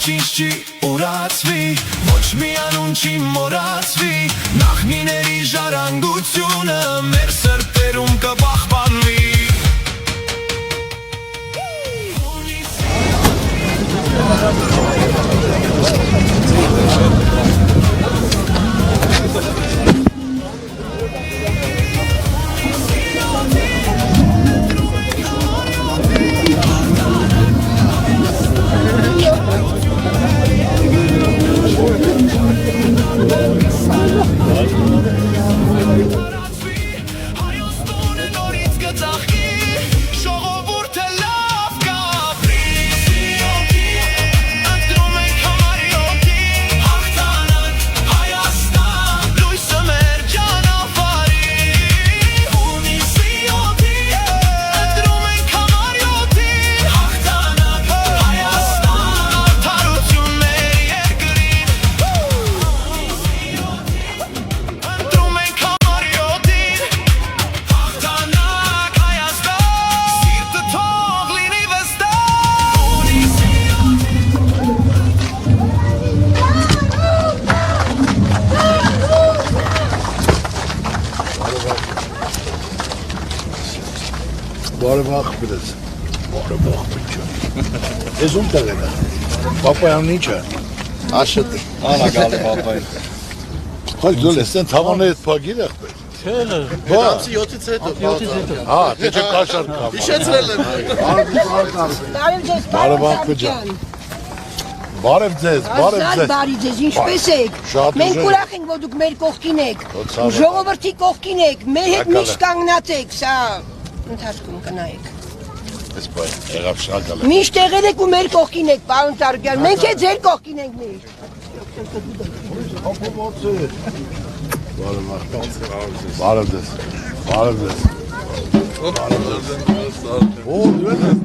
ոչինչ չի ուրացվի Ոչ մի անուն չի մոռացվի Նախնիների ժառանգությունը մեր սրտերում կպահպանվի Բարեվախ բրես, բարեվախ բրճը, ես ում տեղ է, պապայանն ինչ է, աշըտ է, Անա գալի պապային Հայ դոլ ես են թավանը ետ պագիր եղբեր, Ամսի 7-ից հետո հա, թե չէ կաշար կամ, Հիշեցրել եմ բարեվախ բրճը, բարև ձեզ, Բարի ձեզ, ինչպես եք, մենք ուրախ ենք, որ դուք մեր կողքին եք, ժողովրդի կողքին եք, մեր հետ միշտ կանգնած եք, սա ընթացքում կնայեք ես բայ, եղավ շակալ է Միշտ եղել եք ու մեր կողքին եք, պարոն Տարոկյան, մենք է ձեր կողքին ենք միշտ Բարև ձեզ, բարև ձեզ Օ, դուեն է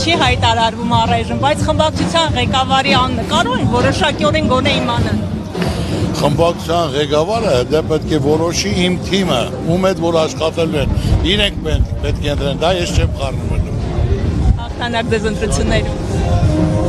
չի հայտարարվում առայժմ, բայց խմբակցության ղեկավարի աննկարում որոշակիորեն գոնե իմանան։ Խմբակցության ղեկավարը դա պետք է որոշի իմ թիմը, ում հետ որ աշխատելու են, իրենք պետք է ընտրեն, դա ես չեմ խառնվելու։ Հաղթանակ ձեզ ընտրություններում։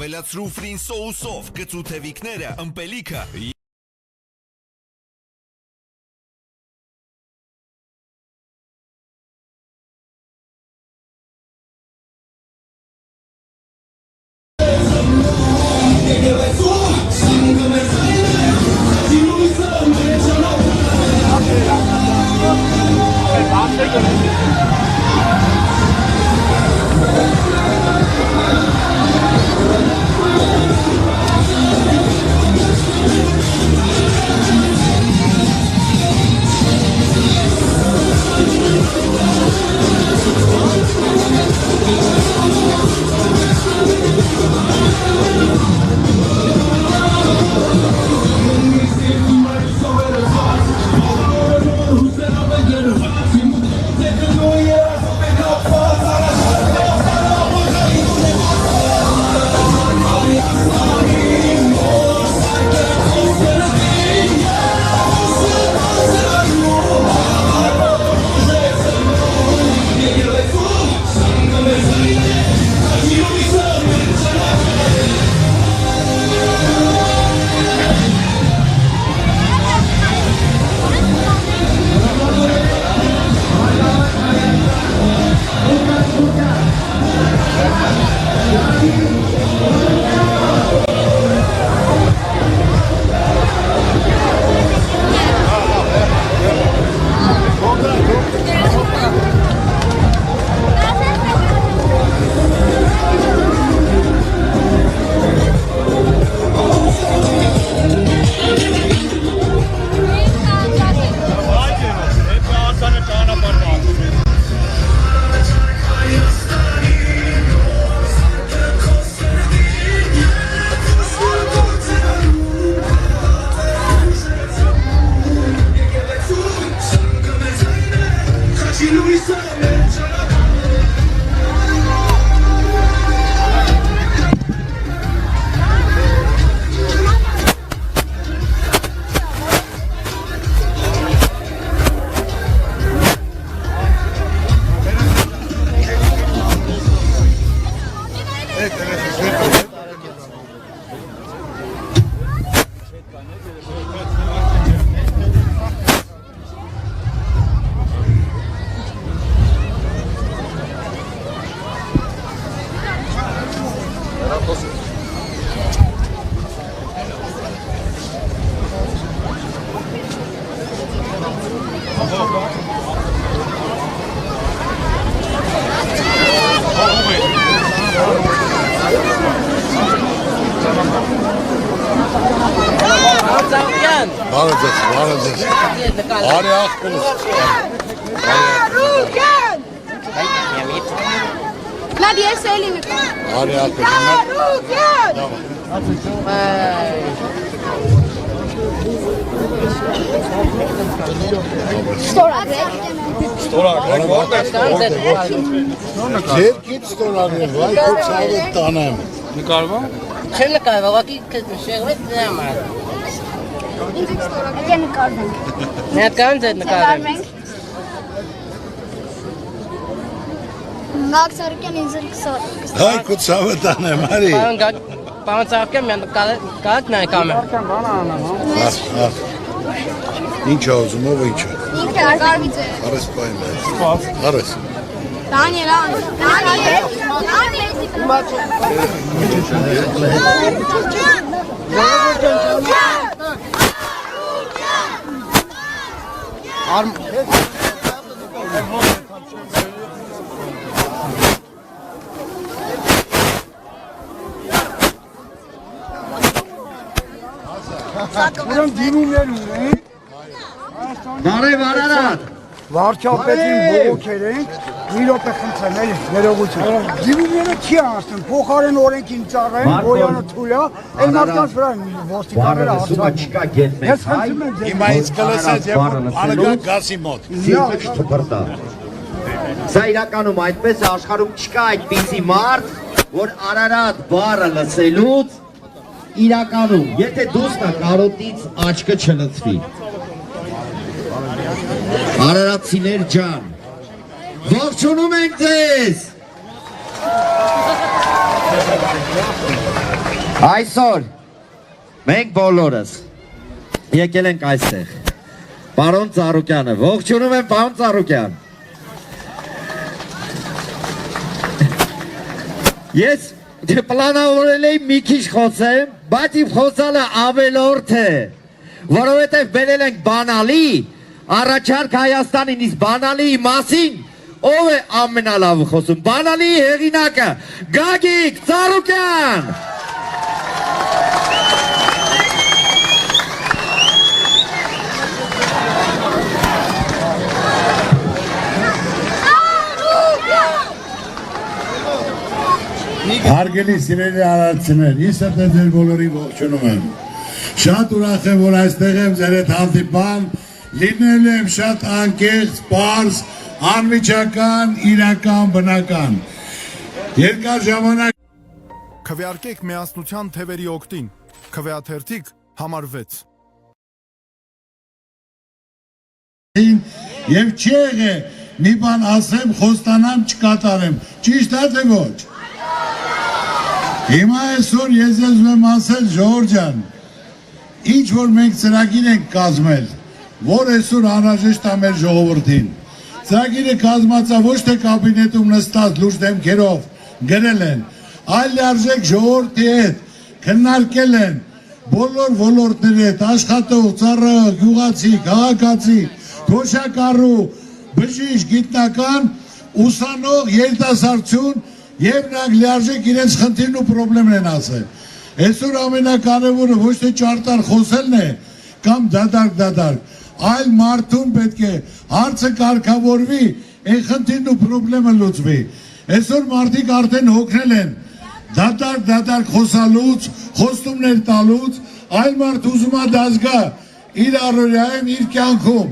Ավելացրու ֆրին սոուսով, գծու թևիկները, ըմպելիքը Արի աղբերս Արուգյան Լավ ես էլի նկա Արի աղբերս Արուգյան Ձեր կիտ ստորագրել, վայ քո ցավը տանեմ Նկարվա Չեմ նկարվա, ուղղակի շեղվեց դրա համար Եկե նկարվենք Ներկան ձետ նկարվենք Գակ Սարգսյան ինձ Հայ քո ցավը տանեմ, արի Պարոն Սարգսյան, մենք կարեք նայ կամեր Ինչ ուզում, ով ինչ Ինքը նկարվի ձեր Արես պայն Արես Դանիել Ուրեմն դիմումներ ունենք Բարև Արարատ Վարչապետին բողոքել ենք մի րոպե խնդրեմ էլի ներողություն Դիմումները չի անցնում փոխարեն օրենքին ծառայեն Բոյանը Թուլա էլ մարդկանց վրա ոստիկանները Սումա չկա գետ մեկ հայ Հիմա ինձ կլսեց եւ անգա գասի մոտ Սիրտը չթփրտա Սա իրականում այդպես է աշխարհում չկա այդպիսի մարդ որ Արարատ բառը լսելուց իրականում եթե դուսնա կարոտից աչքը չլցվի Արարատցիներ ջան, ողջունում ենք ձեզ։ Այսօր մենք բոլորս եկել ենք այստեղ պարոն Ծառուկյանը, ողջունում եմ պարոն Ծառուկյան։ Ես պլանավորել էի մի քիչ խոսեմ, բայց իմ խոսալը ավելորդ է, որովհետև բերել ենք բանալի, առաջարկ Հայաստանին, իսկ բանալիի մասին ով է ամենալավը խոսում, բանալիի հեղինակը Գագիկ Ծառուկյան։ Հարգելի սիրելի արարածներ, ես ձեր բոլորին ողջունում եմ։ Շատ ուրախ եմ, որ այստեղ եմ ձեր հետ հանդիպան, լինել եմ շատ անկեղծ, պարզ, անմիջական, իրական, բնական։ Երկար ժամանակ Քվեարկեք միասնության թևերի օգտին, քվեաթերթիկ համար 6։ Եվ չի եղե մի բան ասեմ, խոստանամ չկատարեմ, ճիշտ է թե ոչ։ Հիմա այսօր ես ուզում եմ ասել Ժողովուրդ ջան, ինչ որ մենք ծրագիր ենք կազմել, որ այսօր անհրաժեշտ է մեր ժողովրդին։ Ծրագիրը կազմած է ոչ թե կաբինետում նստած լուրջ դեմքերով գրել են, այլ լիարժեք ժողովրդի հետ քննարկել են բոլոր ոլորտների հետ, աշխատող, ծառայող, գյուղացի, քաղաքացի, թոշակառու, բժիշկ, գիտնական, ուսանող, երիտասարդություն եւ նրանք լիարժեք իրենց խնդիրն ու խնդիրներն են ասել։ Այսօր ամենակարևորը ոչ թե ճարտար խոսելն է կամ դադարք, այլ մարդուն պետք է հարցը կարգավորվի, այն խնդիրն ու խնդիրը լուծվի։ Այսօր մարդիկ արդեն հոգնել են դադարք խոսալուց, խոստումներ տալուց, այլ մարդ ուզում է դա զգա իր առօրյայում, իր կյանքում,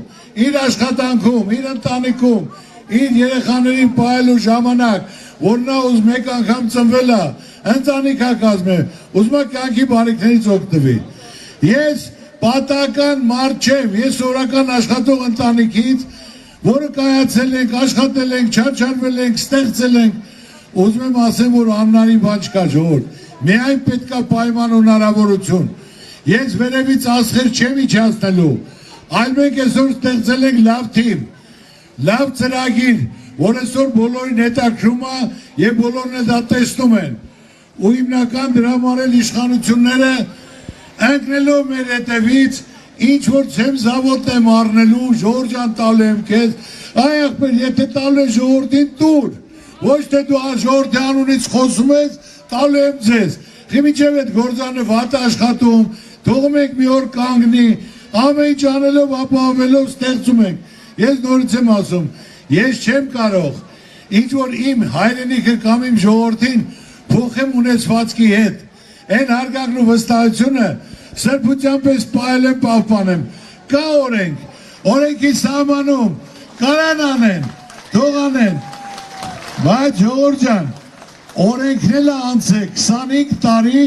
իր աշխատանքում, իր ընտանիքում, իր երեխաներին պահելու ժամանակ, որ նա ուզում մեկ անգամ ծնվել է, ընտանիք է կազմել, ուզում է կյանքի բարիքներից օգտվի։ Ես պատահական մարդ չեմ, ես սովորական աշխատող ընտանիքից, որը կայացել ենք, աշխատել ենք, չարչարվել ենք, ստեղծել ենք, ուզում եմ ասեմ, որ անհնարին բան չկա ժողովուրդ, միայն պետք է պայման ու հնարավորություն։ Ես վերևից ասղեր չեմ իջացնելու, այլ մենք այսօր ստեղծել ենք լավ թիմ, լավ ծրագիր, որ այսօր բոլորին հետաքրում է եւ բոլորն էլ դա տեսնում են։ Ու հիմնական դրա համար իշխանությունները ընկնելով մեր հետևից ինչ որ ցեմ զավոտ եմ առնելու, Ժորժ ջան տալու եմ քեզ, այ ախպեր, եթե տալու ես ժողովրդին տուր, ոչ թե դու ժողովրդի անունից խոսում ես, տալու եմ ձեզ։ Խիմիջև այդ գործանը վատ աշխատում, թողում եք մի օր կանգնի, ամեն ինչ անելով ապահովելով ստեղծում ենք։ Ես նորից եմ ասում, ես չեմ կարող, ինչ որ իմ հայրենիքը կամ իմ ժողովրդին փոխեմ ունեցվածքի հետ, այն հարգանքն ու վստահությունը սրբության պես պահել եմ, պահպանեմ, կա օրենք, օրենքի սահմանում, կարան անեն, թող անեն, բայց ժողովուրդ ջան, օրենքն էլ անցե, 25 տարի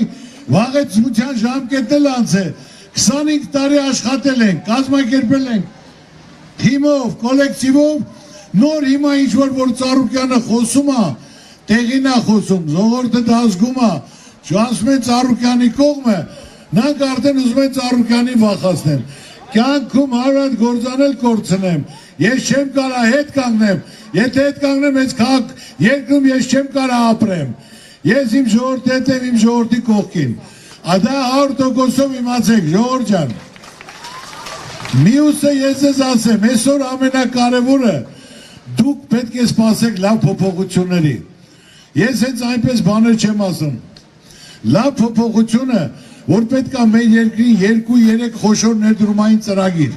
վաղեցմության ժամկետն էլ անցե, 25 տարի աշխատել ենք, կազմակերպել ենք, թիմով, կոլեկտիվով, նոր հիմա ինչ որ Ծառուկյանը խոսում է, տեղին է խոսում, ժողովուրդը դա զգում է, ասում են Ծառուկյանի կողմը, նրանք արդեն ուզում են Ծառուկյանի վախացնեն։ Կյանքում հարված գործանել կորցնեմ, ես չեմ կարա հետ կանգնեմ, եթե հետ կանգնեմ այս երկրում ես չեմ կարա ապրեմ։ Ես իմ ժողովրդի հետ եմ, իմ ժողովրդի կողքին։ Դա 100%-ով իմացեք, ժողովուրդ ջան։ Մյուսը ես ես ասեմ, այսօր ամենակարևորը դուք պետք է սպասեք լավ փոփոխությունների։ Ես հենց այնպես բաներ չեմ ասում։ Լավ փոփոխությունը, որ պետք է մեր երկրին 2-3 խոշոր ներդրումային ծրագիր,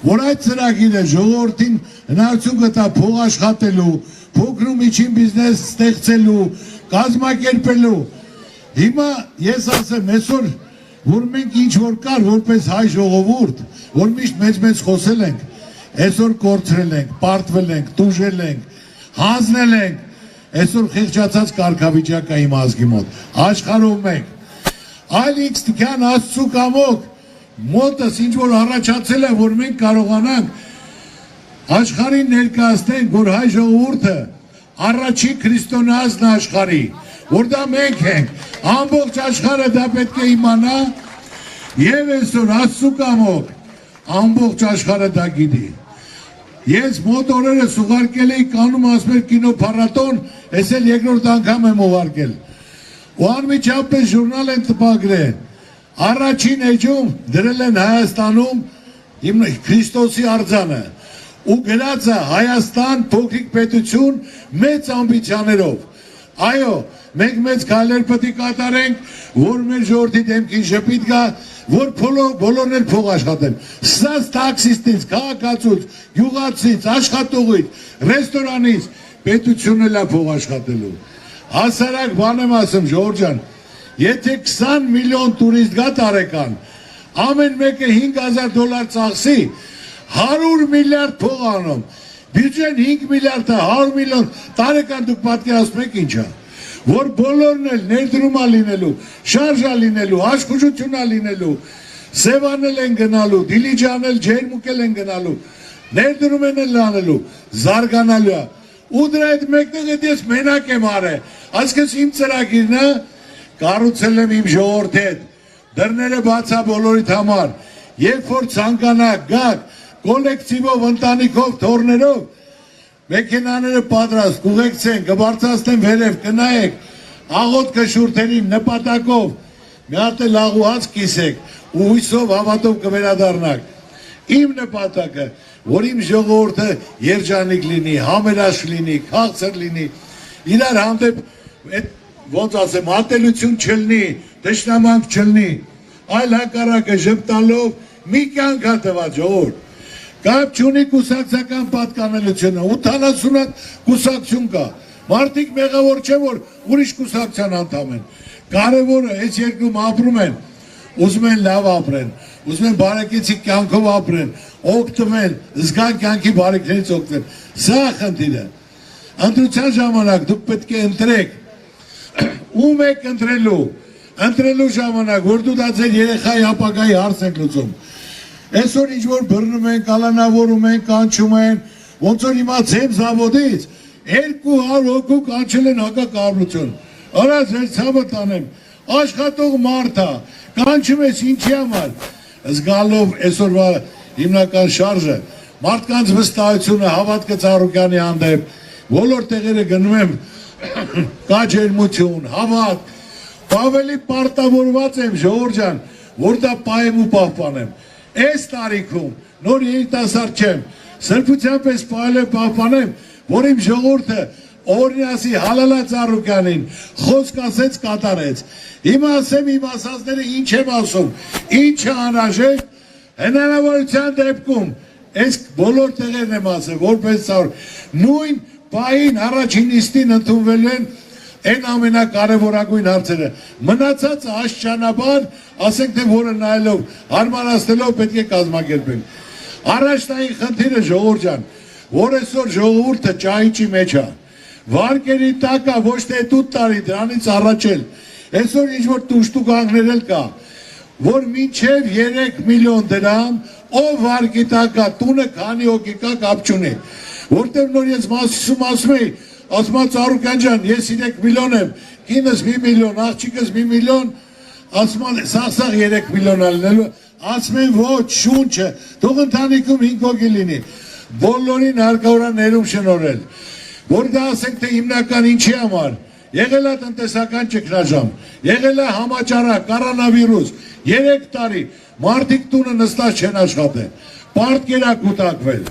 որ այդ ծրագիրը ժողովրդին հնարավորություն կտա փող աշխատելու, փոքր ու միջին բիզնես ստեղծելու, կազմակերպելու։ Հիմա ես ասեմ, այսօր որ մենք ինչ որ կար որպես հայ ժողովուրդ, որ միշտ մեծ խոսել ենք, այսօր կորցրել ենք, պարտվել ենք, տուժել ենք, հանձնել ենք, այսօր խեղճացած կարգավիճակ է իմ ազգի մոտ, աշխարհում մենք, այլ ինքստիկյան Աստծու կամոք, մոտս ինչ որ առաջացել է, որ մենք կարողանանք աշխարհին ներկայացնենք, որ հայ ժողովուրդը առաջին քրիստոնեացն աշխարհի, որ դա մենք ենք, ամբողջ աշխարհը դա պետք է իմանա, եւ այսօր Աստծո կամոք ամբողջ աշխարհը դա գիտի։ Ես մոտ օրերս ուղարկել էի կանում ասմեր կինոփառատոն, ես էլ երկրորդ անգամ եմ ուղարկել։ Ու անմիջապես ժուրնալ են տպագրել։ Առաջին էջում դրել են Հայաստանում Քրիստոսի արձանը ու գրած է Հայաստան փոքրիկ պետություն մեծ ամբիցիաներով։ Այո, մենք մեծ քայլեր պետք է կատարենք, որ մեր ժողովրդի դեմքին շփիտ գա, որ բոլորն էլ փող աշխատեն։ Սա տաքսիստից, քաղաքացուց, գյուղացից, աշխատողից, ռեստորանից պետությունն էլ է փող աշխատելու։ Հասարակ բան եմ ասում, Ժողովուրդ ջան, եթե 20 միլիոն տուրիստ գա տարեկան, ամեն մեկը $5,000 ծախսի, 100 միլիարդ փող անում, բյուջեն 5 միլիարդ է, 100 միլիոն տարեկան դուք պատկերացնում եք ինչ է, որ բոլորն էլ ներդրում է լինելու, շարժ է լինելու, աշխուժություն է լինելու, Սևանել են գնալու, Դիլիջանել, Ջերմուկել են գնալու, ներդրում են անելու, զարգանալու է, ու դրա հետ մեկտեղ ես մենակ եմ արել, այսինքն իմ ծրագիրն է, կառուցել եմ իմ ժողովրդի հետ, դռները բաց է բոլորիդ համար, երբ որ ցանկանաք, գաք, կոլեկտիվով, ընտանիքով, թոռներով, մեքենաները պատրաստ, կուղեկցեն, կբարձրացնեն վերև, կնայեք, աղոթքը շուրթերին նպատակով, մի հատ էլ աղուհաց կիսեք, ու հույսով հավատով կվերադառնաք։ Իմ նպատակը, որ իմ ժողովուրդը երջանիկ լինի, համերաշխ լինի, քաղցր լինի, իրար հանդեպ, ոնց ասեմ, ատելություն չլինի, թշնամանք չլինի, այլ հակառակը ժպտալով մի կյանք է տված ժողովուրդ։ Կապ չունի կուսակցական պատկանելությունը, 80 կուսակցություն կա, մարդիկ մեղավոր չէ, որ ուրիշ կուսակցության անդամ են, կարևորը այս երկրում ապրում են, ուզում են լավ ապրեն, ուզում են բարեկեցիկ կյանքով ապրեն, օգտվեն, զգան կյանքի բարիքներից օգտվեն, սա խնդիրը, ընտրության ժամանակ դուք պետք է ընտրեք, ում եք ընտրելու ժամանակ, որ դու դա ձեր երեխայի ապագայի հարց եք լուծում, այսօր ինչ որ բռնում են, կալանավորում են, կանչում են, ոնց որ հիմա ձեմ զավոդից 200 հոգու կանչել են հակակառավարություն, արա ձեր ցավը տանեմ, աշխատող մարդ է, կանչում ես ինչի համար, զգալով այսօրվա հիմնական շարժը, մարդկանց վստահությունը, հավատքը Ծառուկյանի հանդեպ, բոլոր տեղերը գնում եմ, կա ջերմություն, հավատ, ավելի պարտավորված եմ, Ժողովուրդ ջան, որ դա պահեմ ու պահպանեմ։ Այս տարիքում նոր երիտասարդ չեմ, սրբության պես պահպանեմ, որ իմ ժողովուրդը օրինասի Հալալա Ծառուկյանին խոսք ասեց, կատարեց։ Հիմա ասեմ իմ ասածները ինչ եմ ասում, ինչ է անհրաժեշտ, հնարավորության դեպքում, այս բոլոր տեղերն եմ ասել, որպես նույն պահին առաջին նիստին ընդունվելու են այն ամենակարևորագույն հարցերը, մնացածը աշճանաբար, ասենք թե որը նայելով, հարմարացնելով պետք է կազմակերպենք։ Առաջնային խնդիրը Ժողովուրդ ջան, որ այսօր ժողովուրդը ճահիճի մեջ է, վարկերի տակ է, ոչ թե 8 տարի դրանից առաջ էլ, այսօր ինչ որ տուշտուկանքներ էլ կա, որ մինչև 3 միլիոն դրամ, ով վարկի տակ է, տունը քանի հոգի կա, կապ չունի, որտեղ նոր ես ասում էի, ասում եմ Ծառուկյան ջան, ես 3 միլիոն եմ, կինս 1 միլիոն, աղջիկս 1 միլիոն, ասում եմ սաղ 3 միլիոն ալնելու, ասում եմ ոչ, շունչը, թող ընտանիքում 5 հոգի լինի, բոլորին հարկավոր է ներում շնորհել, որ դա ասենք թե հիմնական ինչի համար, եղել է տնտեսական ճգնաժամ, եղել է համաճարակ, կորոնավիրուս, 3 տարի, մարդիկ տունը նստած չեն աշխատել, պարտքեր ա կուտակվել,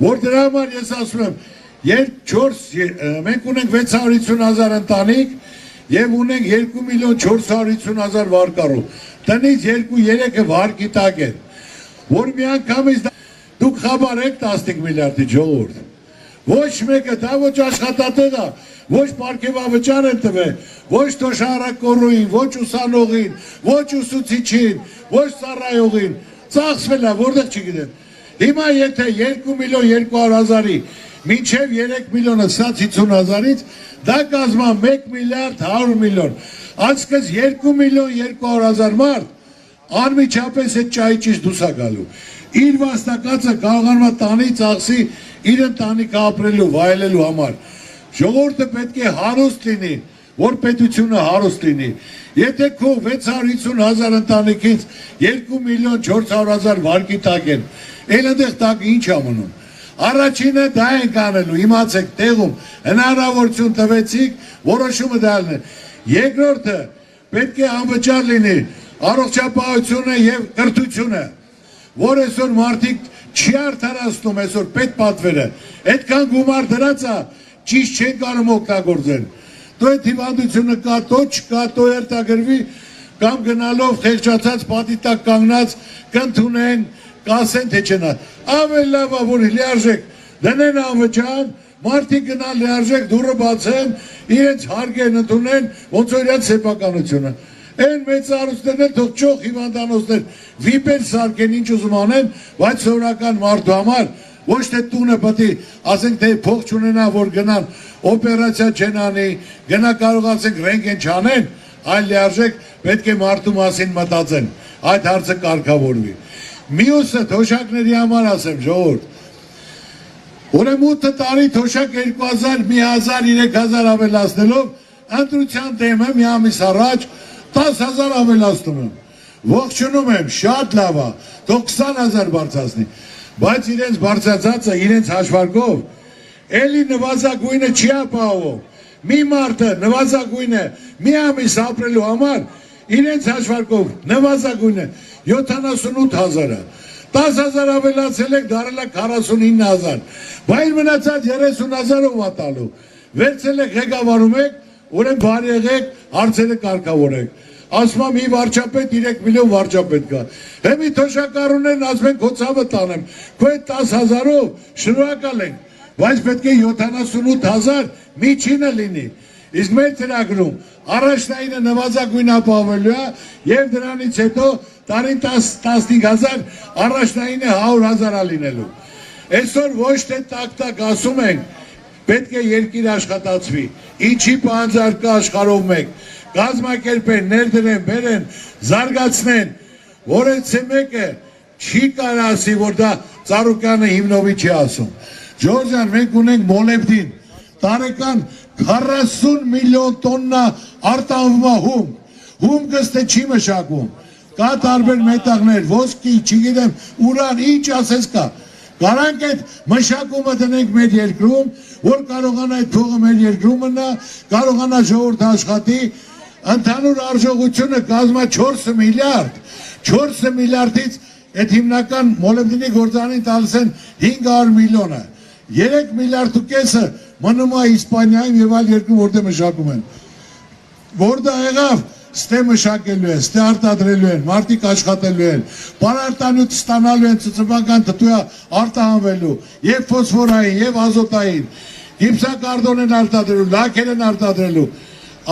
որ դրա համար ես ասում եմ, մենք ունենք 650,000 ընտանիք և ունենք 2,450,000 վարկառու, տնից 2-3-ը վարկի տակ են, որ մի անգամից դուք խաբար եք 15 միլիարդի ժողովուրդ, ոչ մեկը դա ոչ աշխատատեղ է, ոչ պարգևավճար են տվել, ոչ թոշահարակորուին, ոչ ուսանողին, ոչ ուսուցիչին, ոչ ծառայողին, ծախսվել է, որտեղ չգիտեմ, հիմա եթե 2,200,000-ի մինչև 3 միլիոնը սա 50,000-ից, դա կազմա 1 միլիարդ 100 միլիոն, այսքս 2,200,000 մարդ, անմիջապես այդ ճահիճից դուրս է գալու, իր վաստակածը կարողանում է տանի ծախսի իր ընտանիքը ապրելու, վայելելու համար, ժողովուրդը պետք է հարուստ լինի, որ պետությունը հարուստ լինի։ Եթե քո 650,000 ընտանիքից 2,400,000 վարկի տակ են, էլ այնտեղ տակ ինչ ամնում։ Առաջինը դա ենք անելու, իմացեք, տեղում հնարավորություն տվեցիք, որոշումը դալն է։ Երկրորդը պետք է անվճար լինի առողջապահությունը եւ կրթությունը, որ այսօր մարդիկ չի արդարացնում այսօր պետպատվերը, այդքան գումար դրածա ճիշտ չեն կարող օգտագործել։ Դու այդ հիվանդությունը կա, տո չկա, տո երթագրվի կամ գնալով խեղճացած պատի տակ կանգնած կընդունեն, կասեն թե չնա։ Ավելի լավ է որ լիարժեք դնեն անվճար, մարդիկ գնալ լիարժեք դուրը բացեն, իրենց հարգեն ընդունեն, ոնց որ իրենց սեփականությունը։ Այն մեծ արուստներն թող ճոխ հիվանդանոցներ վիպեր սարքեն ինչ ուզում անեն, բայց սովորական մարդու համար ոչ թե տունը պետք է ասենք թե փող չունենա որ գնան օպերացիա չեն անի, գնա կարողացենք ռենտգեն չանեն, այլ լիարժեք պետք է մարդու մասին մտածեն, այդ հարցը կարգավորվի։ Մյուսը թոշակների համար ասեմ ժողովուրդ, ուրեմն 8 տարի թոշակ 2000, 1000, 3000 ավելացնելով ընտրության դեմը մի ամիս առաջ 10,000 ավելացնում եմ, ողջունում եմ, շատ լավ է, թող 20,000 բարձրացնի, բայց իրենց բարձրացածը իրենց հաշվարկով էլի նվազագույնը չի ապահովում, մի մարդը նվազագույնը մի ամիս ապրելու համար իրենց հաշվարկով նվազագույնը 78,000-ը, 10,000 ավելացել եք դարել է 49,000, բայց մնացած 30,000-ով ատալու, վերցել եք ղեկավարում եք, ուրեմն բարի եղեք, հարցերը կարգավորեք։ Ասում եմ մի վարչապետ 3 միլիոն վարչապետ կա։ Հիմի թոշակառուներն ասում են քո ցավը տանեմ։ Քո այդ 10,000-ով շնորհակալ ենք, բայց պետք է 78,000 միջինը լինի։ Իսկ մեր ծրագրում առաջնայինը նվազագույն ապահովելու է եւ դրանից հետո տարին 10-15,000 առաջնայինը 100,000 լինելու։ Այսօր ոչ թե տակ ասում ենք պետք է երկիր աշխատացվի, ինչի պահանջարկը աշխարհով մեկ, կազմակերպեն, ներդրեն, բերեն, զարգացնեն, որ այդ մեկը չի կարող ասի, որ դա Ծառուկյանը հիմնովի չի ասում։ Ջորջան, մենք ունենք մոլեբդին, տարեկան 40 միլիոն տոննա արտանվում է հումքը ստե չի մշակում, կա տարբեր մետաղներ, ոսկի, չգիտեմ, ուրան, ինչ ասես կա։ Կարանք այդ մշակումը դնենք մեր երկրում, որ կարողանա այդ փողը մեր երկրում մնա, կարողանա ժողովուրդը աշխատի, ընդհանուր արժողությունը կազմա 4 միլիարդ, 4 միլիարդից այդ հիմնական մոլեբդինի գործանին տալիս են 500 միլիոնը, 3 միլիարդ ու կեսը մնում է Իսպանիայում եւ այլ երկրում որտեղ մշակում են, որտեղ եղավ ստե մշակելու են, ստե արտադրելու են, մարդիկ աշխատելու են, պարարտանյութ ստանալու են, ծծմբական թթու արտահանվելու, եւ ֆոսֆորային, եւ ազոտային, գիպսակարդոն են արտադրելու, լաքեր են արտադրելու,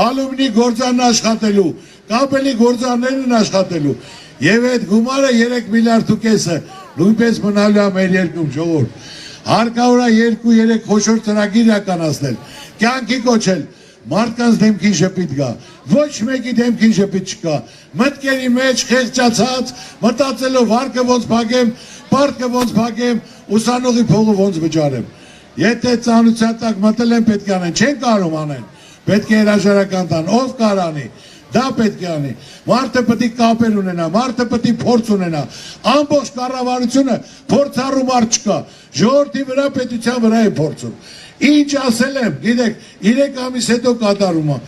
ալումինի գործանն աշխատելու, կապելի գործաններն են աշխատելու, եւ այդ գումարը 3 միլիարդ ու կեսը նույնպես մնալու է մեր երկրում ժողովուրդ։ Հարկավոր է 2-3 խոշոր ծրագիր իրականացնել, կյանքի կոչել, մարդկանց դեմքին շպիտ կա, ոչ մեկի դեմքին շպիտ չկա, մտքերի մեջ խեղճացած, մտածելով հարկը ոնց փակեմ, պարտքը ոնց փակեմ, ուսանողի փողը ոնց վճարեմ։ Եթե ծանոթության տակ մտել են պետք է անեն, չեն կարող անեն, պետք է հրաժարական տան, ով կարանի, դա պետք է անի, մարդը պետք է կապեր ունենա, մարդը պետք է փորձ ունենա, ամբողջ կառավարությունը փորձառու մարդ չկա, ժողովրդի վրա պետության վրա է փորձում։ Ինչ ասել եմ, գիտեք, 3 ամիս հետո կատարում է։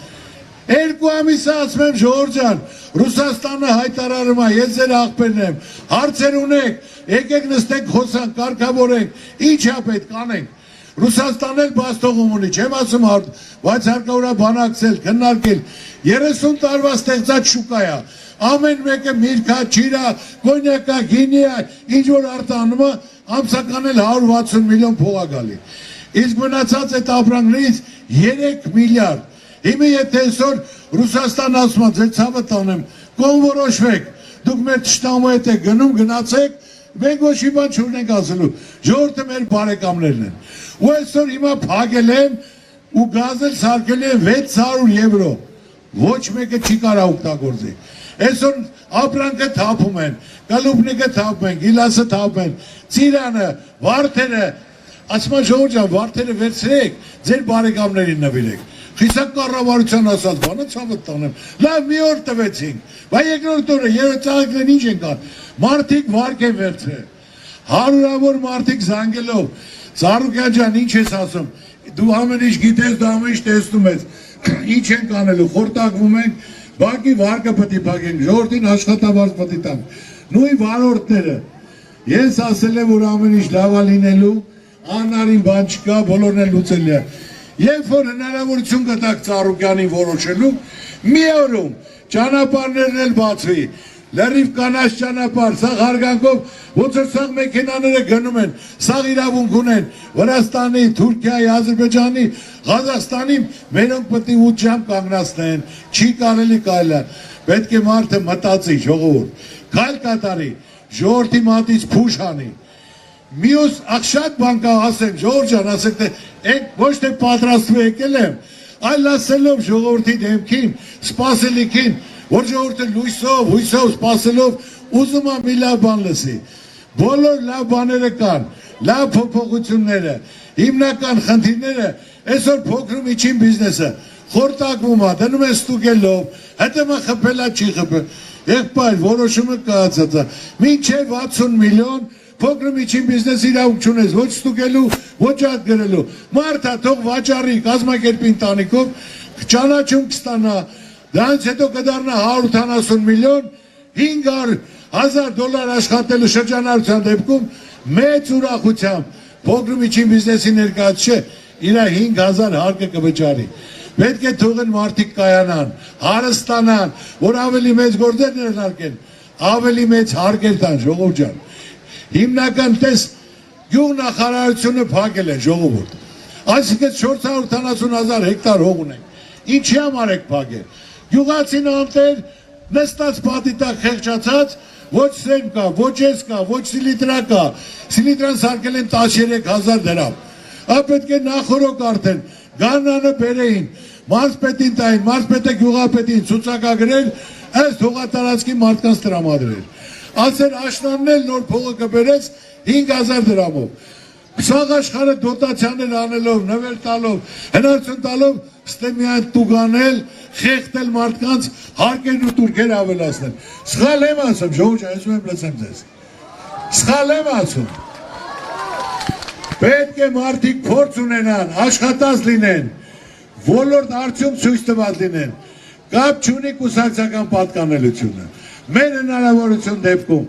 2 ամիս ասում եմ ժողովուրդ ջան, Ռուսաստանը հայտարարում է, ես ձեր աղբերն եմ, հարցեր ունեք, եկեք նստենք խոսանք, կարգավորենք, ինչ է պետք անենք։ Ռուսաստանն էլ բաստողում ունի, չեմ ասում հարդ, բայց հարկավոր է բանակցել, քննարկել։ 30 տարվա ստեղծած շուկա է։ Ամեն մեկը միրգա, ճիրա, կոնյակա, գինիա, ինչ որ արտանում է, ամսական էլ 160 միլիոն փող է գալի։ Իսկ մնացած այդ ապրանքներից 3 միլիարդ։ Հիմա եթե այսօր Ռուսաստան ասում է, ձեր ցավը տանեմ, կոնորոշվեք, դուք մեր թշնամու հետ եք գնում, գնացեք, մենք ոչ մի բան չունենք ասելու, ժողովուրդը մեր բարեկամներն են։ Ու այսօր հիմա փակել են ու գազել սարքել են 600 եվրո, ոչ մեկը չի կարող օգտագործի։ Այսօր ապրանքը թափում են, կալուբնիկը թափում են, գիլասը թափում են, ծիրանը, վարդերը, ասում են ժողովուրդ ջան, վարդերը վերցրեք, ձեր բարեկամներին նվիրեք։ Խիսակ կառավարության ասած բանը ցավը տանեմ։ Լավ մի օր տվեցինք, բայց երկրորդ օրը երրորդ ծաղիկներն ինչ են կան։ Մարդիկ վարկ են վերցրել։ Հարյուրավոր մարդիկ զանգելով, Ծառուկյան ջան, ինչ ես ասում։ Դու ամեն ինչ գիտես, դու ամեն ինչ տեսնում ես։ Ինչ ենք անելու, խորտակվում ենք, բակի վարկը պետք է փակենք, ժողովրդին աշխատավարձ պետք է տանք։ Նույն վարորդները։ Ես ասել եմ, որ ամեն ինչ լավ է լինելու, անարին բան չկա, բոլորն էլ լուծելի է։ Երբ որ հնարավորություն կտաք Ծառուկյանին որոշելու, մի օրում ճանապարհներն էլ բացվի։ Լրիվ կանաչ ճանապարհ, սա հարգանքով, ոնց որ սա մեքենաները գնում են, սա իրավունք ունեն Վրաստանի, Թուրքիայի, Ադրբեջանի, Ղազախստանի, մերոնք պետք է 8 ժամ կանգնացնեն, չի կարելի կայլան։ Պետք է մարդը մտածի, ժողովուրդ, քայլ կատարի, ժողովրդի մատից փուշ անի։ Մյուս շատ բան կա ասեմ, ժողովուրդ ջան, ասեք թե ոչ թե պատրաստվում եկել եմ, այլ ասելով ժողովրդի դեմքին, սպասելիքին, որ ժողովուրդը լույսով, հույսով, սպասելով ուզում է մի լավ բան լսի։ Բոլոր լավ բաները կան, լավ փոփոխությունները, հիմնական խնդիրները, այսօր փոքր ու միջին բիզնեսը խորտակվում է, դնում են ստուգելով, հետո խփելա չի խփել։ Եղբայր, որոշումը կայացած է։ Մինչև 60 միլիոն փոքր ու միջին բիզնես իրավունք չունես, ոչ ստուգելու, ոչ ատ գրելու։ Մարդը թող վաճառի կազմակերպի ընտանիքով, ճանաչում կստանա, դրանից հետո կդառնա 170 միլիոն, 500,000 դոլար աշխատելու շրջանառության դեպքում մեծ ուրախությամբ փոքր ու միջին բիզնեսի ներկայացուցիչ իր 5,000 հարկը կվճարի։ Պետք է թողեն մարդիկ կայանան, հարստանան, որ ավելի մեծ գործեր ներարկեն, ավելի մեծ հարկեր տան, ժողովուրդ ջան։ Հիմնական տես գյուղնախարարությունը փակել է, ժողովուրդ։ Այսինքն 470,000 հեկտար հող ունենք։ Ինչի համար եք փակել։ Գյուղացին անտեր նստած պատի տակ խեղճացած, ոչ սեմ կա, ոչ ես կա, ոչ սիլիտրա կա, սիլիտրան սարկել են 13,000 դրամ։ Պետք է նախորոք արդեն գանանը բերեին, մարզպետին տային, մարզպետը գյուղապետին ցուցակագրել, ըստ հողատարածքի մարդկանց տրամադրել։ Ասեր աշնանն էլ նոր փողը կբերեց 5,000 դրամով։ Սաղ աշխարհը դոտացիաներ անելով, նվեր տալով, հնարություն տալով, ստե միայն տուգանել, խեղդել մարդկանց, հարկերն ու տուրքեր ավելացնել։ Սխալ եմ ասում, ժողովուրդ, այսօր եմ լսեմ ձեզ։ Սխալ եմ ասում։ Պետք է մարդիկ փորձ ունենան, աշխատած լինեն, ոլորտ արդյունք ցույց տված լինեն, կապ չունի կուսակցական պատկանելությունը։ Մեր հնարավորություն դեպքում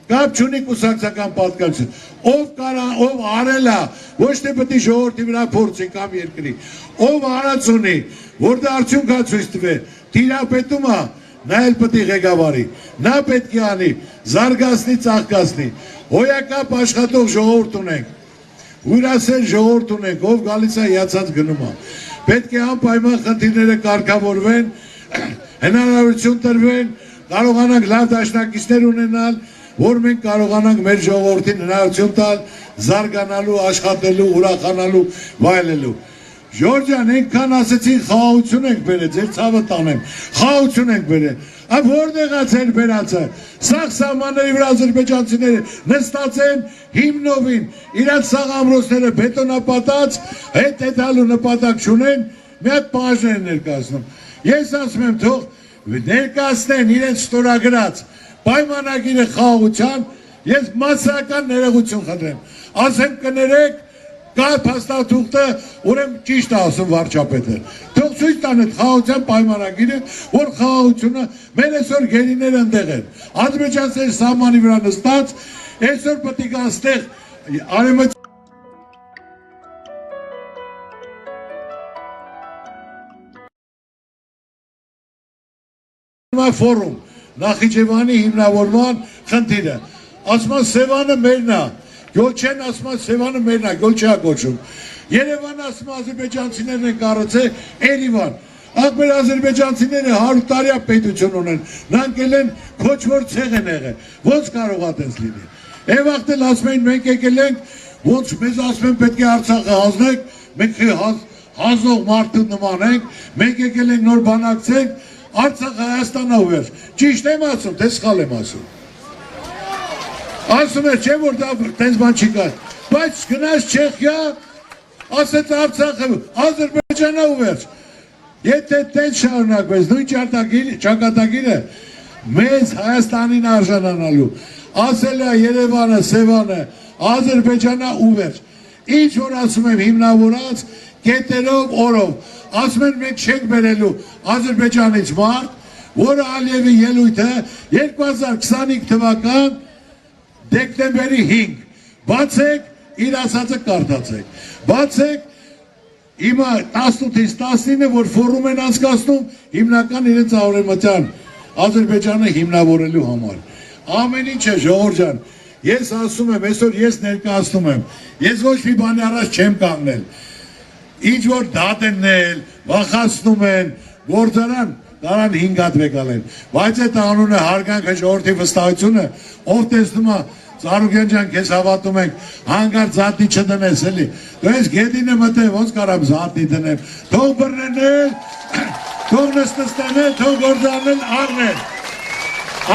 կապ չունի կուսակցական պատկանելություն։ Ով արել է, ոչ թե պետք է ժողովրդի վրա փորձի կամ երկրի, ով արած ունի, որ դա արդյունք է ցույց տվել, տիրապետում է, նա էլ պետք է ղեկավարի, նա պետք է անի, զարգացնի, ծաղկացնի, հոյակապ աշխատող ժողովուրդ ունենք, հյուրասեր ժողովուրդ ունենք, ով գալիս է հիացած գնում է, պետք է անպայման խնդիրները կարգավորվեն, հնարավորություն տրվեն, կարողանանք լավ դաշնակիցներ ունենալ, որ մենք կարողանանք մեր ժողովրդին հնարավորություն տալ, զարգանալու, աշխատելու, ուրախանալու, վայելելու։ Ժորժ ջան, այնքան ասեցին խաղաղություն ենք բերել, ձեր ցավը տանեմ, խաղաղություն ենք բերել։ Որտեղ է ձեր բերածը։ Սաղ սահմանների վրա ադրբեջանցիները նստած են հիմնովին, իրանց սաղ ամրոցները բետոնապատած, հետեդալու նպատակ չունեն, մի հատ պահանջներ են ներկայացնում։ Ես ասում եմ, թող ներկայացնեն իրենց ստորագրած պայմանագիրը խաղաղության, ես մասսայական ներողություն խնդրեմ։ Ասեմ կներեք, կա փաստաթուղթը, ուրեմն ճիշտ է ասում վարչապետը։ Թող ցույց տան այդ խաղաղության պայմանագիրը, որ խաղաղությունը մեր այսօր գերիները ընդեղ են։ Ադրբեջանցիների սահմանի վրա նստած, այսօր պետք է գա այստեղ ֆորում Նախիջևանի հիմնավորման խնդիրը։ Ասում են Սևանը մերն է, Գյոլչեն ասում են Սևանը մերն է, Գյոլ չի կոչում։ Երևանը ասում ադրբեջանցիներն են կառուցել Երևան։ Ախր ադրբեջանցիները 100 տարի պետություն ունեն, նրանք են քոչվոր ցեղ են եղել։ Ոնց կարող է այդպես լինել։ Այն վաղտել ասում են մենք եկել ենք, ոնց մեզ ասում են պետք է Արցախը հանձնենք, մենք հանձնող մարդու նման ենք, մենք եկել ենք նոր բանակցենք, Արցախը Հայաստանն է վերջ։ Ճիշտ եմ ասում, թե սխալ եմ ասում։ Ասում է, չէ որ դա տենց բան չի կար։ Բայց գնաց Չեխիա, ասեց Արցախը Ադրբեջանն է վերջ։ Եթե տենց շարունակվեց, նույն ճակատագիրը մեզ Հայաստանին արժանանալու, ասել է Երևանը, Սևանը, Ադրբեջանը ու վերջ։ Ինչ որ ասում եմ հիմնավորած, կետերով, օրով, ասում են մենք չենք բերելու Ադրբեջանից մարդ, որը Ալիևի ելույթը 2025 թվական դեկտեմբերի 5, բացեք, իր ասածը կարդացեք, բացեք, Հիմա 18-ից 19-ը, որ ֆորում են անցկացնում, հիմնական իրենց արևմտյան Ադրբեջանը հիմնավորելու համար։ Ամեն ինչը Ժողովուրդ ջան, ես ասում եմ, այսօր ես ներկայացնում եմ, ես ոչ մի բանի առաջ չեմ կանգնել։ Ինչ որ դատ են նել, վախացնում են, գործարան, դարան 5 հատ վեկալ են։ Բայց այդ անունը հարգանքը ժողովրդի վստահությունը, ով տեսնում է Ծառուկյան ջան, քեզ հավատում ենք, հանգարտ զատի չդնես, էլի։ Դու ես գետինը մտել, ոնց կարամ զատի դնեմ։ Թող բռնել, թող նստել, թող գործանել, առնել։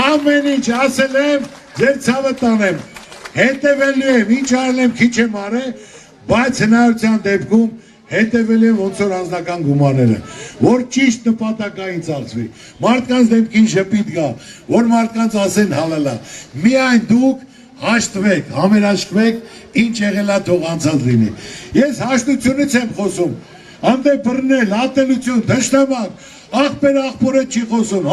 Ամեն ինչ ասել եմ, ձեր ցավը տանեմ։ Հետևելու եմ, ինչ արել եմ, քիչ եմ արել, բայց հնարավորության դեպքում հետևել եմ ոնց որ անձնական գումարները, որ ճիշտ նպատակային ծախսվի։ Մարդկանց դեպքին շփիտ գա, որ մարդկանց ասեն հալալա։ Միայն դուք հաշտվեք, համերաշխվեք, ինչ եղել է թող անցած լինի։ Ես հաշտությունից եմ խոսում, հանդեպ բռնել, ատելություն, թշնամակ, աղբեր աղբորը չի խոսում,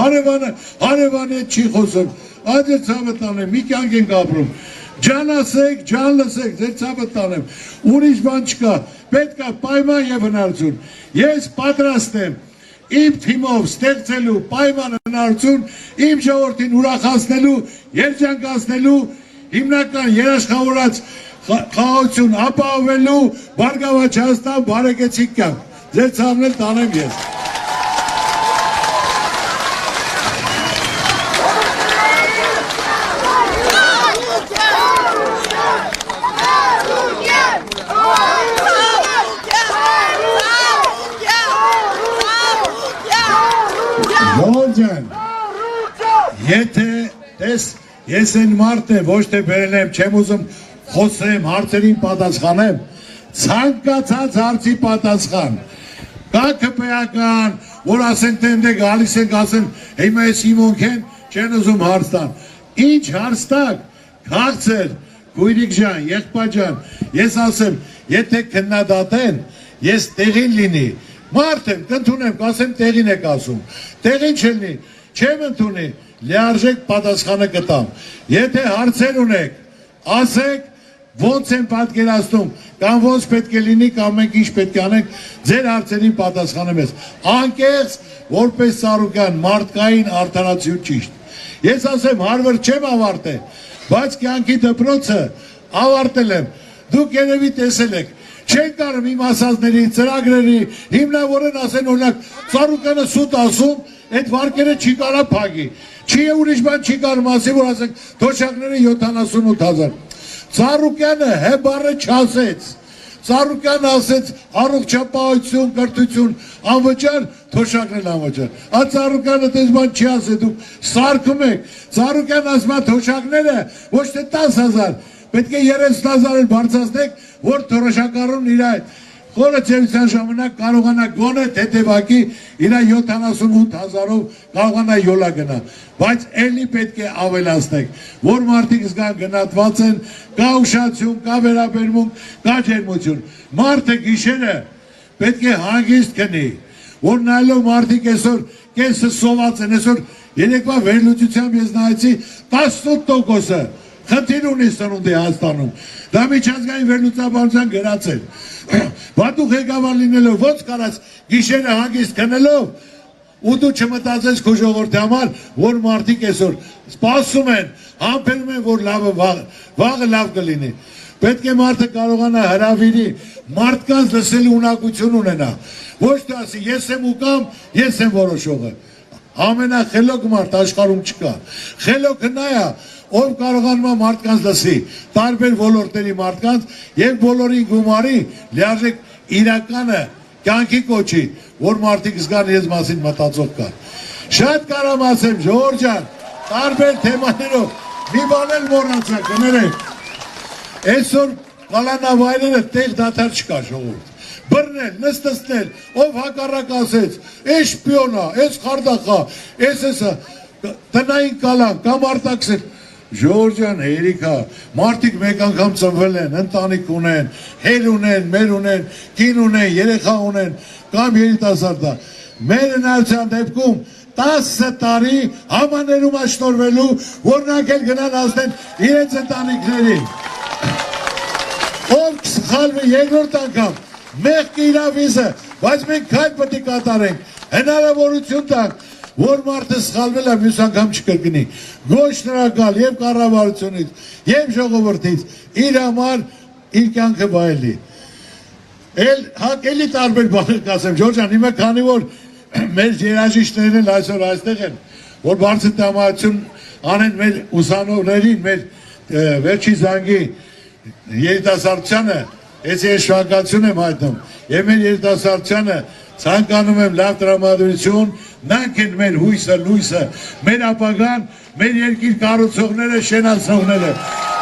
հարևանը չի խոսում, այդ ցավը տանեմ, մի կյանք ենք ապրում։ Ջան ասեք, ջան լսեք, ձեր ցավը տանեմ, ուրիշ բան չկա, պետք է պայման եւ հնարություն։ Ես պատրաստ եմ իմ թիմով ստեղծելու պայման հնարություն, իմ ժողովրդին ուրախացնելու, երջանկացնելու, հիմնական երաշխավորած խաղաղություն ապահովելու, բարգավաճ Հայաստան, բարեկեցիկ կյանք։ Ձեր ցավն էլ տանեմ ես։ Ժողովուրդ ջան, եթե տես ես են մարդ եմ, ոչ թե բերել եմ, չեմ ուզում խոսեմ, հարցերին պատասխանեմ, ցանկացած հարցի պատասխան, կա քպեական, որ ասեն տենդե գալիս ենք, ասեն հիմա ես իմոնք են, չեն ուզում հարց տան, ինչ հարց տակ, քաղցր, քույրիկ ջան, եղբայր ջան, ես ասեմ, եթե քննադատեն, ես տեղին լինի, մարդ եմ, կընդունեմ, կասեմ տեղին եք ասում, տեղին չլինի, չեմ ընդունի, լիարժեք պատասխանը կտամ, եթե հարցեր ունեք, ասեք, ոնց են պատկերացնում, կամ ոնց պետք է լինի, կամ մենք ինչ պետք է անենք, ձեր հարցերին պատասխանում ես, անկեղծ, որպես Ծառուկյան, մարդկային արդարացիություն ճիշտ, ես ասեմ, հարվրդ չեմ ավարտել, բայց կյանքի դպրոցը ավարտել եմ, դուք երևի տեսել եք, չեն կարում իմ ասածների, ծրագրերի, հիմնավորեն ասեն օրինակ, Ծառուկյանը սուտ ասում, այդ վարկերը չի կարա փակի, չի ուրիշ բան չի կարում ասի, որ ասենք, թոշակները 78,000, Ծառուկյանը հեբարը չասեց, Ծառուկյանը ասեց առողջապահություն, կրթություն, անվճար, թոշակն էլ անվճար, Ծառուկյանը տես բան չի ասել, դուք սարքում եք, Ծառուկյանը ասում է թոշակները ոչ թե 10,000, պետք է 30,000 էլ բարձրացնեք, որ թոշակառուն իր այդ խորը ծերության ժամանակ կարողանա գոնե թեթևակի իր 78,000-ով կարողանա յոլա գնա, բայց էլի պետք է ավելացնեք, որ մարդիկ զգան գնատված են, կա ուշադրություն, կա վերաբերմունք, կա ջերմություն, մարդը գիշերը պետք է հանգիստ քնի, որ նայելով մարդիկ այսօր կեսը սոված են, այսօր երեկվա վերլուծությամբ ես նայեցի 18%-ը խնդիր ունի սնունդի Հայաստանում, դա միջազգային վերլուծաբանության գրած են, բայց դու ղեկավար լինելով ոնց կարած գիշերը հանգիստ քնելով ու դու չմտածես քո ժողովրդի համար, որ մարդիկ այսօր սպասում են, համբերում են, որ վաղը լավ կլինի, պետք է մարդը կարողանա հրավիրի, մարդկանց լսելու ունակություն ունենա, ոչ թե ասի ես եմ ու կամ ես եմ որոշողը, ամենախելոք մարդ աշխարհում չկա, խելոքը նա է, ով կարողանում է մարդկանց լսի, տարբեր ոլորտների մարդկանց եւ բոլորին գումարի լիարժեք իրականը կյանքի կոչի, որ մարդիկ զգան ես մասին մտածող կա։ Շատ կարամ ասեմ, Ժողովուրդ ջան, տարբեր թեմաներով մի բան էլ մոռացա, կներեք։ Այսօր կալանավայրերը տեղ դադար չկա, ժողովուրդ։ բռնել, նստեցնել, ով հակառակ ասեց, այս շպիոնա, այս խարդախա, էսը տնային կալան, կամ արտաքսել, Ժողովուրդ ջան, հերիքա, մարդիկ մեկ անգամ ծնվել են, ընտանիք ունեն, հեր ունեն, մեր ունեն, կին ունեն, երեխա ունեն, կամ երիտասարդա։ Մեր հնարության դեպքում 10 տարի համաներում աշնորվելու, որ նրանք էլ գնան ասնեն իրենց ընտանիքներին։ Ով կսխալվի երկրորդ անգամ, մեղքի իրավիզը, բայց մենք քայլ պետք է կատարենք, հնարավորություն տանք, որ մարդը սխալվել է մյուս անգամ չկրկնի։ Գոչ շնորհակալ եւ կառավարությունից, եւ ժողովրդից, իր համար իր կյանքը վայելի։ Էլի տարբեր բաներ կասեմ, Ջորջ ջան, հիմա քանի որ մեր երաժիշտներն էլ այսօր այստեղ են, որ բարձր տամայություն անեն մեր ուսանողներին, մեր վերջի զանգի երիտասարդությանը, ես շնորհակալություն եմ հայտնում, եւ մեր երիտասարդությանը ցանկանում եմ լավ տրամադրություն, նրանք են մեր հույսը, լույսը, մեր ապագան, մեր երկիր կառուցողները, շենացողները,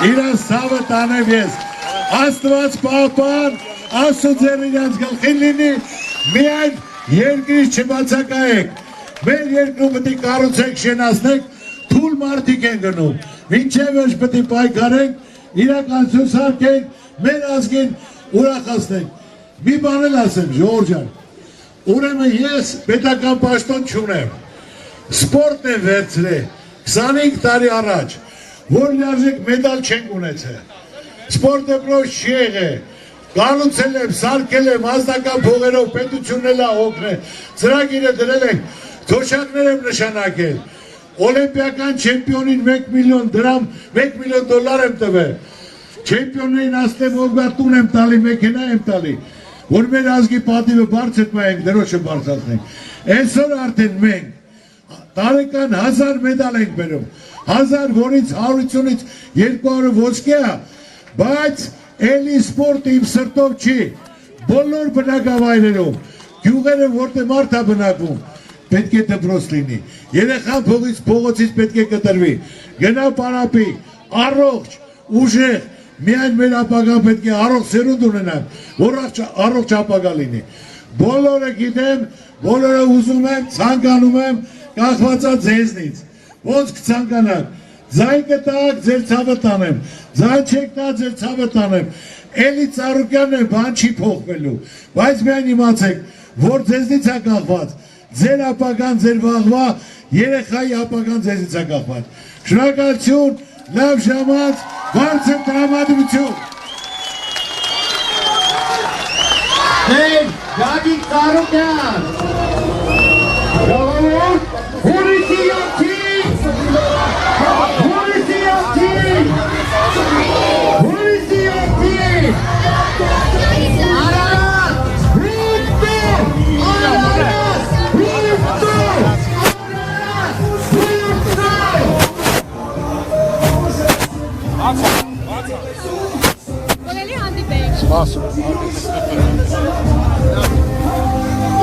իրանց ցավը տանեմ ես, Աստված պահպան, Աստծո իրենց գլխին լինի, միայն երկրից չբացակայեք, մեր երկրում պետք է կառուցենք, շենացնենք, թույլ մարդիկ են գնում, մինչև վերջ պետք է պայքարենք, իրականություն սարքենք, մեր ազգին ուրախացնենք։ Մի բան էլ ասեմ, Ժողովուրդ ջան, ուրեմն ես պետական պաշտոն չունեմ, սպորտն եմ վերցրել 25 տարի առաջ, որ լիարժեք մեդալ չենք ունեցել, սպորտ դպրոց չի եղել, կառուցել եմ, սարքել եմ, ազնական փողերով պետությունն էլ է օգնել, ծրագիրը դրել ենք, թոշակներ եմ նշանակել, օլիմպիական չեմպիոնին 1 միլիոն դրամ, 1 միլիոն դոլար եմ տվել, չեմպիոններին ասեմ օգատուն եմ տալի, մեքենա եմ տալի, որ մեր ազգի պատիվը բարձր պայենք, դրոշը բարձրացնենք, այսօր արդեն մենք տարեկան 1000 մեդալ ենք բերում, 1000 որից 100-ից 200 ոսկե է, բայց էլի սպորտը իմ սրտով չի, բոլոր բնակավայրերում, գյուղերը որտեղ մարդ է բնակվում, պետք է դպրոց լինի, երեխան փողոցից պետք է կտրվի, գնա պարապի, առողջ, ուժեղ, միայն մեր ապագան պետք է առողջ սերունդ ունենանք, որ առողջ ապագա լինի, բոլորը գիտեմ, բոլորը ուզում եմ, ցանկանում եմ, կախվածա ձեզնից, ոնց կցանկանաք, ձայն կտակ ձեր ցավը տանեմ, ձայն չեք տա ձեր ցավը տանեմ, էլի Ծառուկյանն է բան չի փոխվելու, բայց միայն իմացեք, որ ձեզնից է կախված, ձեր ապագան, ձեր վաղվա երեխայի ապագան ձեզնից է կախված, շնորհակալություն, լավ ժամանց, բարձր տրամադրություն։ Մեր Գագիկ Ծառուկյան, ժողովուրդ, հունիսի 7-ին, հունիսի 7-ին, հունիսի 7-ին, Արարատ, հուտո, Արարատ, հուտո, Արարատ, հուտո, Ոլելի հանդիպենք։ Սպասում։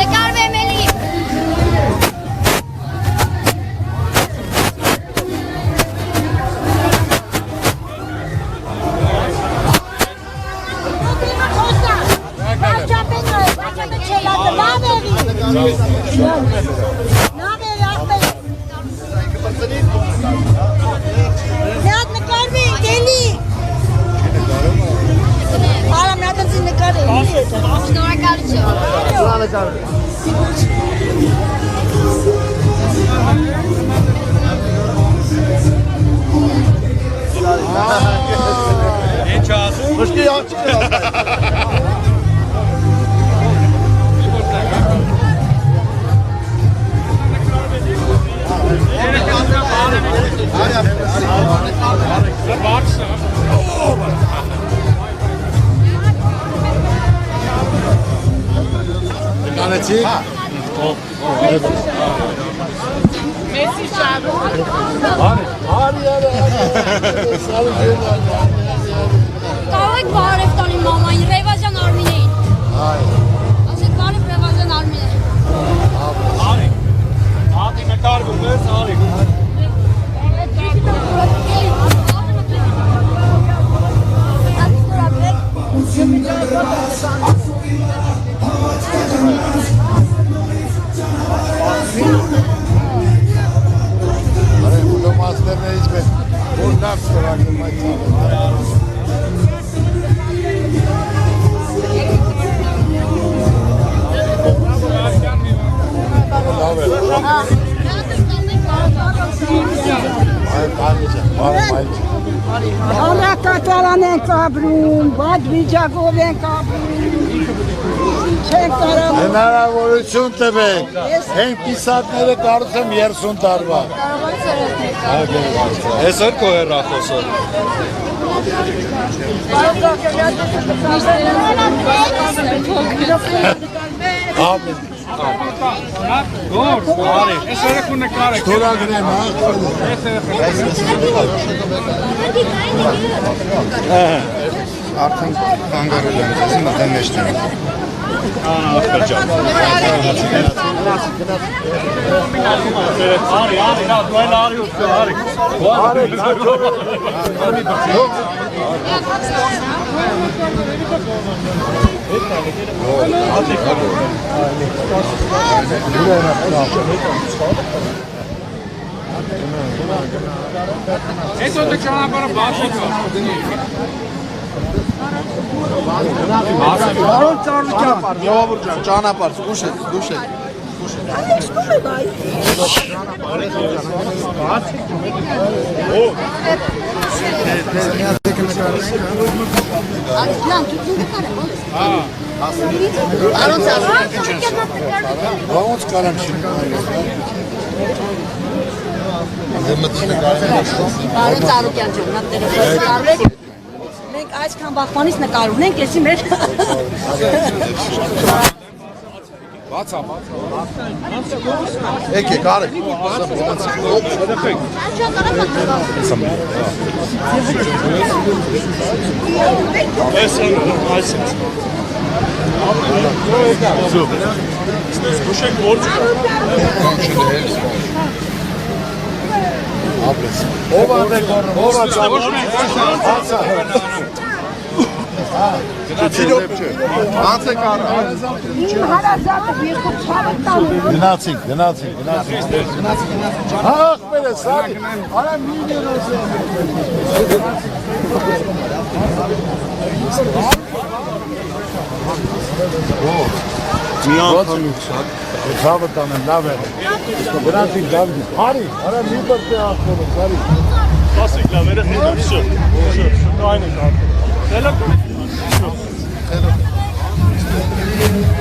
Նկարվեմ էլի։ Կարող եք բարև տանի մամային, Ռևազյան Արմինեին։ Ասեք բարև Ռևազյան Արմինե։ Ատի նկարվում ես, արի։ Արակատարան ենք ապրում, բադ վիճակով ենք ապրում, չենք կարամ։ Հնարավորություն տվեք, հեն պիսատները կարծեմ 30 տարվա։ Այսօր քո հեռախոսը։ Ամեն։ Գոր, արի, այսօր քո նկարը։ Ստորագրեմ, Արդեն կանգարել եմ, ասում եմ մեջտեղ։ Արի, նա դու էլ արի ու արի։ Eso te llama para básico. Բարոն Ծառուկյան, Ժողովուրդ ջան, ճանապարհ, ուշ եք, ուշ եք։ Ոնց կարամ Բարոն Ծառուկյան ջան, նա տելեֆոնը կարվեք։ Մենք այսքան բախմանից նկարում ենք, եսի մեր։ Եկեք, արեք։ Ով անդե գորը, ով ացա։ Անց եք առ։ Իմ հարազատը երկու չավը տանում։ Գնացինք։ Ախ, մեր է, սարի, արա մի ներոզը։ Մի անգամ Ցավը տանեմ, լավ է։ Գնացինք, Դավիթ, արի, արա մի բրտե ախորը, արի։ ասեք լավ երեք շո։ Շո, այն է կարգը։ Դելա